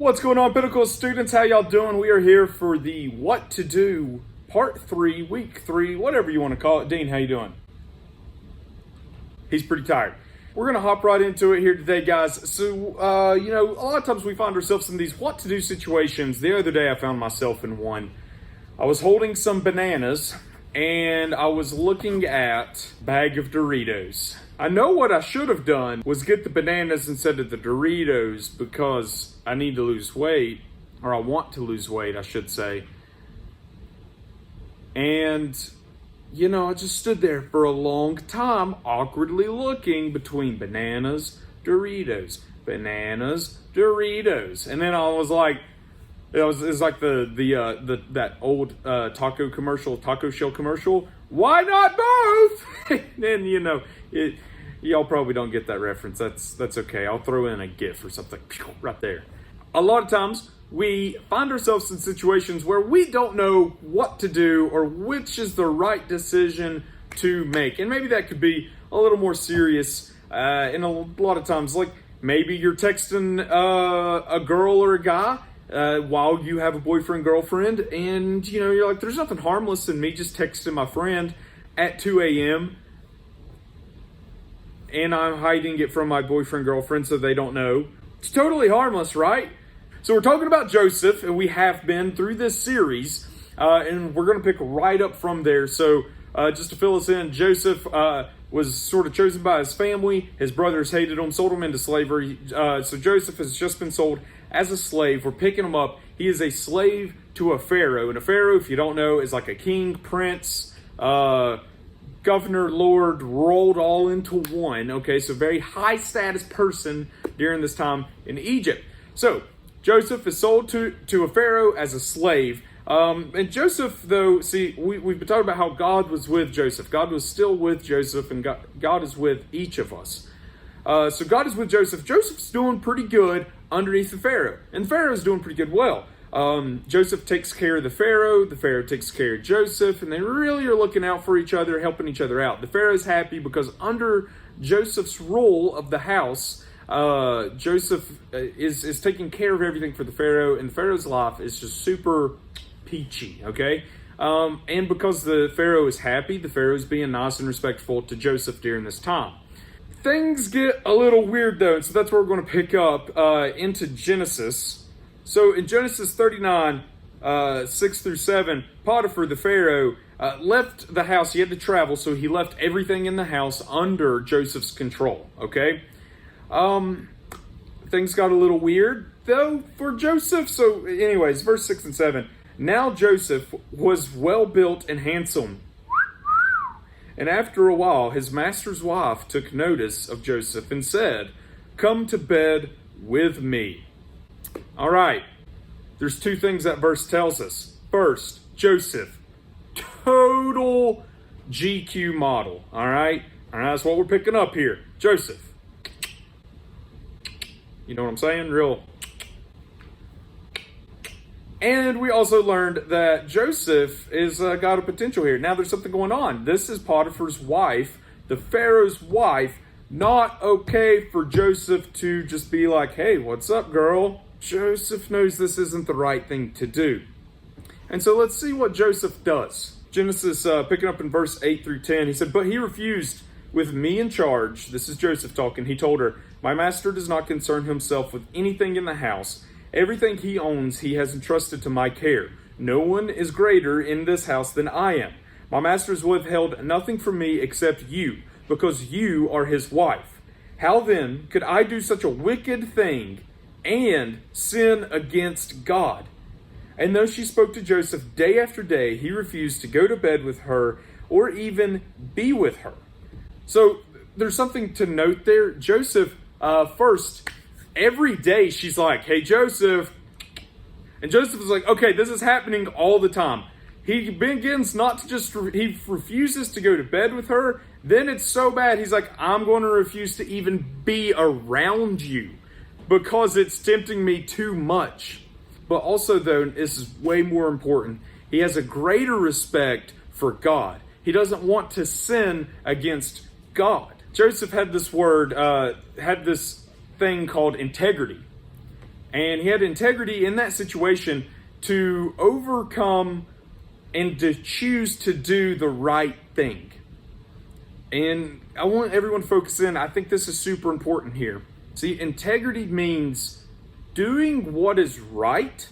What's going on, Pinnacle students? How y'all doing? We are here for the What to Do Part 3, Week 3, whatever you want to call it. Dean, how you doing? He's pretty tired. We're going to hop right into it here today, guys. So, a lot of times we find ourselves in these what to do situations. The other day I found myself in one. I was holding some bananas and I was looking at a bag of Doritos. I know what I should have done was get the bananas instead of the Doritos because I need to lose weight, or I want to lose weight, I should say. And, I just stood there for a long time, awkwardly looking between bananas, Doritos, and then I was like, it was like that old taco shell commercial. Why not both? And y'all probably don't get that reference. That's okay. I'll throw in a GIF or something right there. A lot of times we find ourselves in situations where we don't know what to do or which is the right decision to make. And maybe that could be a little more serious. And a lot of times, like maybe you're texting a girl or a guy while you have a boyfriend, girlfriend, and you're like, there's nothing harmless in me just texting my friend at 2 a.m. and I'm hiding it from my boyfriend, girlfriend so they don't know. It's totally harmless, right? So we're talking about Joseph, and we have been through this series, and we're going to pick right up from there. So just to fill us in, Joseph was sort of chosen by his family. His brothers hated him, sold him into slavery. So Joseph has just been sold as a slave. We're picking him up. He is a slave to a pharaoh. And a pharaoh, if you don't know, is like a king, prince, governor, lord, rolled all into one. Okay, so very high status person during this time in Egypt. So Joseph is sold to a pharaoh as a slave. And Joseph, though, see, we've been talking about how God was with Joseph. God was still with Joseph, and God is with each of us. So God is with Joseph. Joseph's doing pretty good underneath the pharaoh, and the pharaoh's doing pretty good well. Joseph takes care of the pharaoh takes care of Joseph, and they really are looking out for each other, helping each other out. The pharaoh's happy because under Joseph's rule of the house, Joseph is taking care of everything for the pharaoh, and the pharaoh's life is just super peachy, okay? And because the pharaoh is happy, the pharaoh's being nice and respectful to Joseph during this time. Things get a little weird, though, and so that's where we're going to pick up into Genesis. So in Genesis 39, 6 through 7, Potiphar, the pharaoh, left the house. He had to travel, so he left everything in the house under Joseph's control, okay? Things got a little weird, though, for Joseph. So anyways, verse 6 and 7. Now Joseph was well built and handsome. And after a while, his master's wife took notice of Joseph and said, "Come to bed with me." All right. There's two things that verse tells us. First, Joseph, total GQ model. All right. That's what we're picking up here. Joseph. You know what I'm saying? Real. And we also learned that Joseph is got a potential here. Now there's something going on. This is Potiphar's wife, the Pharaoh's wife. Not okay for Joseph to just be like, "Hey, what's up, girl?" Joseph knows this isn't the right thing to do. And so let's see what Joseph does. Genesis, picking up in verse 8 through 10, he said, "But he refused with me in charge." This is Joseph talking. He told her, "My master does not concern himself with anything in the house. Everything he owns, he has entrusted to my care. No one is greater in this house than I am. My master has withheld nothing from me except you, because you are his wife. How then could I do such a wicked thing and sin against God?" And though she spoke to Joseph day after day, he refused to go to bed with her or even be with her. So there's something to note there. Joseph, first, every day she's like, "Hey, Joseph." And Joseph is like, okay, this is happening all the time. He begins not to just, he refuses to go to bed with her. Then it's so bad, he's like, "I'm going to refuse to even be around you because it's tempting me too much." But also, though, this is way more important, he has a greater respect for God. He doesn't want to sin against God. Joseph had this thing called integrity. And he had integrity in that situation to overcome and to choose to do the right thing. And I want everyone to focus in. I think this is super important here. See, integrity means doing what is right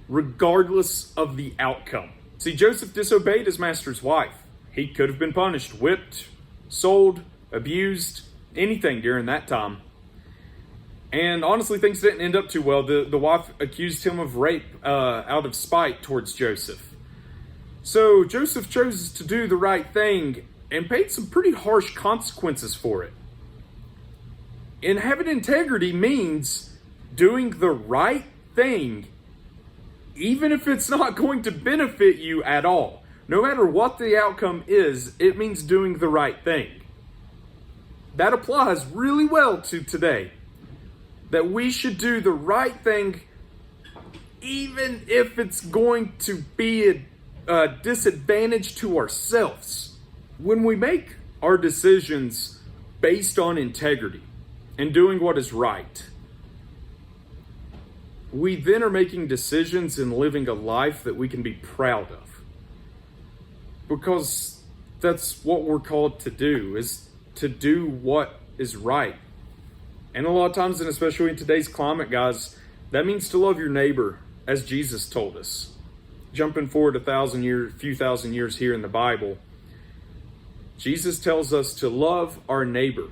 regardless of the outcome. See, Joseph disobeyed his master's wife. He could have been punished, whipped, sold, abused, anything during that time. And honestly, things didn't end up too well. The wife accused him of rape out of spite towards Joseph. So Joseph chose to do the right thing and paid some pretty harsh consequences for it. And having integrity means doing the right thing, even if it's not going to benefit you at all. No matter what the outcome is, it means doing the right thing. That applies really well to today. That we should do the right thing, even if it's going to be a disadvantage to ourselves. When we make our decisions based on integrity and doing what is right, we then are making decisions and living a life that we can be proud of. Because that's what we're called to do, is to do what is right. And a lot of times, and especially in today's climate, guys, that means to love your neighbor, as Jesus told us. Jumping forward a few thousand years here in the Bible, Jesus tells us to love our neighbor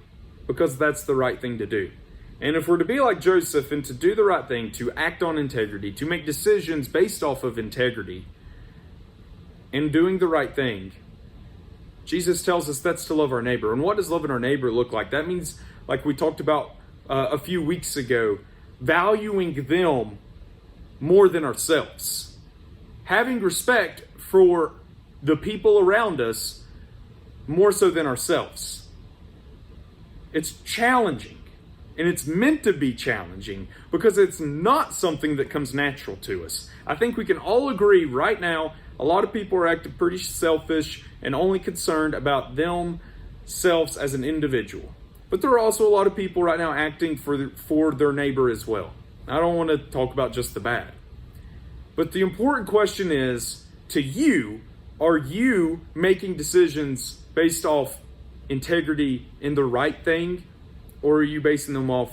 because that's the right thing to do. And if we're to be like Joseph and to do the right thing, to act on integrity, to make decisions based off of integrity and doing the right thing, Jesus tells us that's to love our neighbor. And what does loving our neighbor look like? That means, like we talked about a few weeks ago, valuing them more than ourselves. Having respect for the people around us more so than ourselves. It's challenging, and it's meant to be challenging because it's not something that comes natural to us. I think we can all agree right now, a lot of people are acting pretty selfish and only concerned about themselves as an individual. But there are also a lot of people right now acting for their neighbor as well. I don't want to talk about just the bad. But the important question is, to you, are you making decisions based off integrity in the right thing, or are you basing them off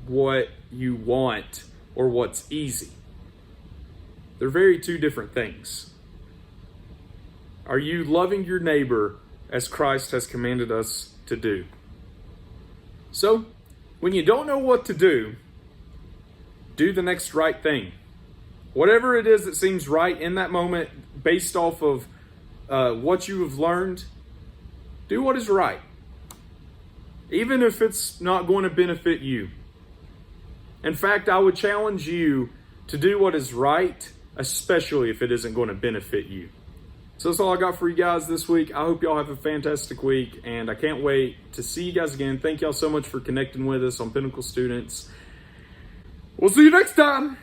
what you want or what's easy? They're very two different things. Are you loving your neighbor as Christ has commanded us to do? So, when you don't know what to do the next right thing. Whatever it is that seems right in that moment based off of what you have learned, do what is right. Even if it's not going to benefit you. In fact, I would challenge you to do what is right, especially if it isn't going to benefit you. So that's all I got for you guys this week. I hope y'all have a fantastic week, and I can't wait to see you guys again. Thank y'all so much for connecting with us on Pinnacle Students. We'll see you next time.